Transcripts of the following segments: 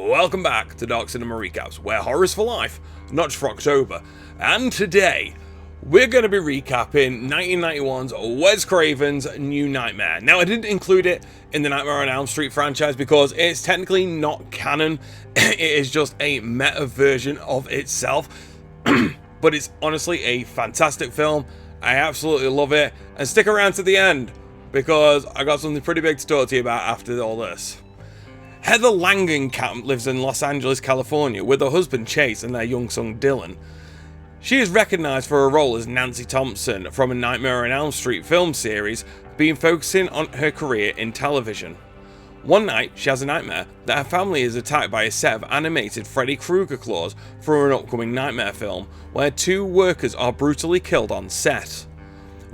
Welcome back to Dark Cinema Recaps, where horror's for life, not just for October. And today, we're going to be recapping 1991's Wes Craven's New Nightmare. Now, I didn't include it in the Nightmare on Elm Street franchise because it's technically not canon. It is just a meta version of itself. But it's honestly a fantastic film. I absolutely love it. And stick around to the end, because I got something pretty big to talk to you about after all this. Heather Langenkamp lives in Los Angeles, California, with her husband Chase and their young son Dylan. She is recognised for her role as Nancy Thompson from a Nightmare on Elm Street film series, focusing on her career in television. One night, she has a nightmare that her family is attacked by a set of animated Freddy Krueger claws for an upcoming Nightmare film, where two workers are brutally killed on set.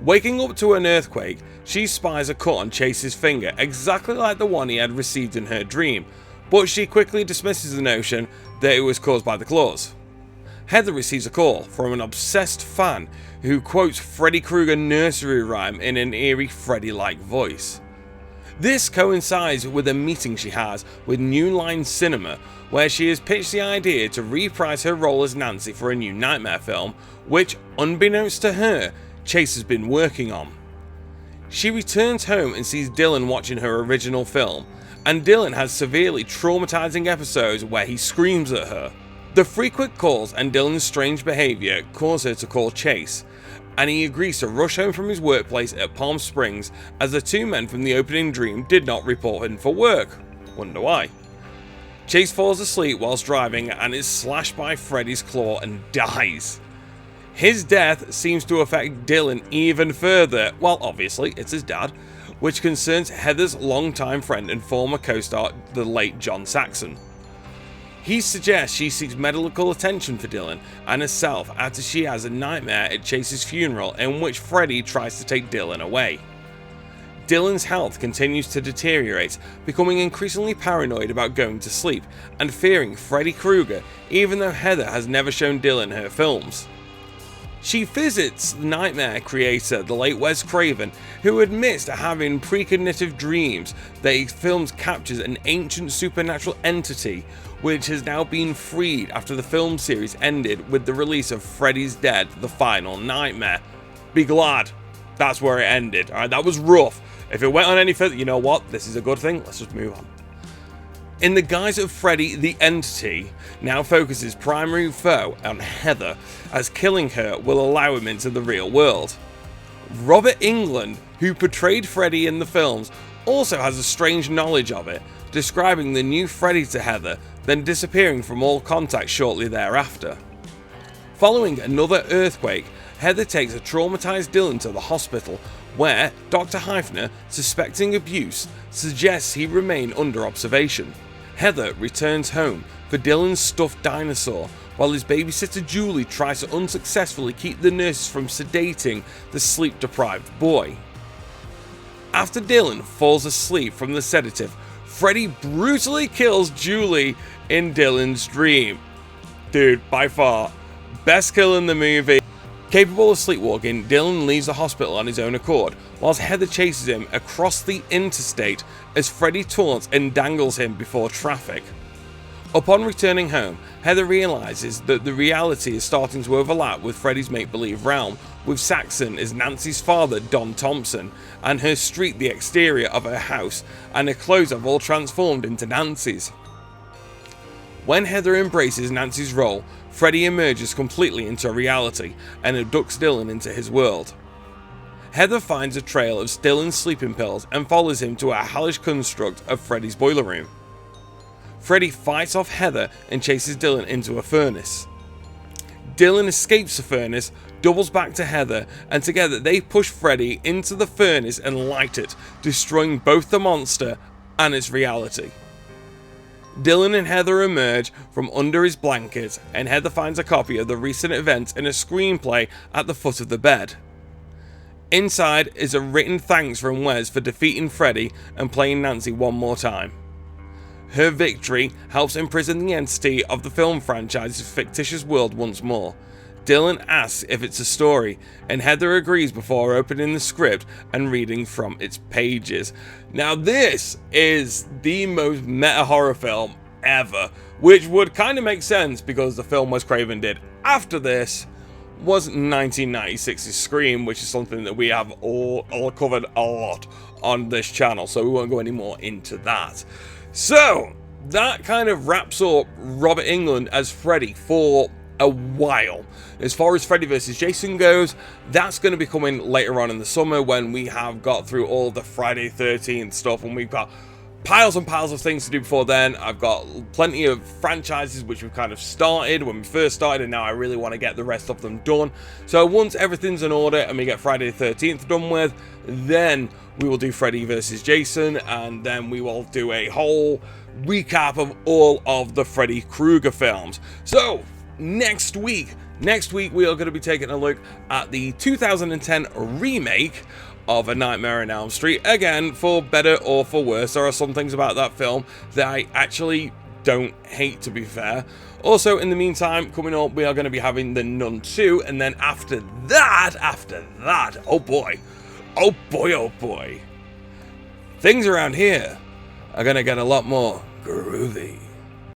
Waking up to an earthquake, she spies a cut on Chase's finger, exactly like the one he had received in her dream, but she quickly dismisses the notion that it was caused by the claws. Heather receives a call from an obsessed fan who quotes Freddy Krueger nursery rhyme in an eerie Freddy-like voice. This coincides with a meeting she has with New Line Cinema, where she has pitched the idea to reprise her role as Nancy for a new Nightmare film, which, unbeknownst to her, Chase has been working on. She returns home and sees Dylan watching her original film, and Dylan has severely traumatizing episodes where he screams at her. The frequent calls and Dylan's strange behaviour cause her to call Chase, and he agrees to rush home from his workplace at Palm Springs, as the two men from the opening dream did not report in for work. Wonder why. Chase falls asleep whilst driving and is slashed by Freddy's claw and dies. His death seems to affect Dylan even further, well, obviously it's his dad, which concerns Heather's longtime friend and former co-star, the late John Saxon. He suggests she seeks medical attention for Dylan and herself after she has a nightmare at Chase's funeral in which Freddy tries to take Dylan away. Dylan's health continues to deteriorate, becoming increasingly paranoid about going to sleep and fearing Freddy Krueger, even though Heather has never shown Dylan her films. She visits the Nightmare creator, the late Wes Craven, who admits to having precognitive dreams that his films captures an ancient supernatural entity which has now been freed after the film series ended with the release of Freddy's Dead: The Final Nightmare. Be glad that's where it ended. Alright, that was rough. If it went on any further, you know what? This is a good thing. Let's just move on. In the guise of Freddy, the entity now focuses primary foe on Heather, as killing her will allow him into the real world. Robert Englund, who portrayed Freddy in the films, also has a strange knowledge of it, describing the new Freddy to Heather, then disappearing from all contact shortly thereafter. Following another earthquake, Heather takes a traumatized Dylan to the hospital, where Dr. Heifner, suspecting abuse, suggests he remain under observation. Heather returns home for Dylan's stuffed dinosaur, while his babysitter Julie tries to unsuccessfully keep the nurses from sedating the sleep-deprived boy. After Dylan falls asleep from the sedative, Freddy brutally kills Julie in Dylan's dream. Dude, by far, best kill in the movie. Capable of sleepwalking, Dylan leaves the hospital on his own accord, whilst Heather chases him across the interstate as Freddy taunts and dangles him before traffic. Upon returning home, Heather realises that the reality is starting to overlap with Freddy's make-believe realm, with Saxon as Nancy's father, Don Thompson, and her street the exterior of her house, and her clothes have all transformed into Nancy's. When Heather embraces Nancy's role, Freddy emerges completely into reality and abducts Dylan into his world. Heather finds a trail of Dylan's sleeping pills and follows him to a hellish construct of Freddy's boiler room. Freddy fights off Heather and chases Dylan into a furnace. Dylan escapes the furnace, doubles back to Heather, and together they push Freddy into the furnace and light it, destroying both the monster and its reality. Dylan and Heather emerge from under his blanket, and Heather finds a copy of the recent events and a screenplay at the foot of the bed. Inside is a written thanks from Wes for defeating Freddy and playing Nancy one more time. Her victory helps imprison the entity of the film franchise's fictitious world once more. Dylan asks if it's a story, and Heather agrees before opening the script and reading from its pages. Now this is the most meta horror film ever, which would kind of make sense because the film Wes Craven did after this was 1996's Scream, which is something that we have all covered a lot on this channel, so we won't go any more into that. So that kind of wraps up Robert Englund as Freddy for a while. As far as Freddy vs. Jason goes, that's going to be coming later on in the summer when we have got through all the Friday 13th stuff, and we've got piles and piles of things to do before then. I've got plenty of franchises which we've kind of started when we first started, and now I really want to get the rest of them done. So once everything's in order and we get Friday the 13th done with, then we will do Freddy vs. Jason, and then we will do a whole recap of all of the Freddy Krueger films. So next week we are going to be taking a look at the 2010 remake of A Nightmare on Elm Street. Again, for better or for worse, there are some things about that film that I actually don't hate, to be fair. Also, in the meantime, coming up, we are going to be having The Nun 2, and then after that, oh boy, things around here are going to get a lot more groovy.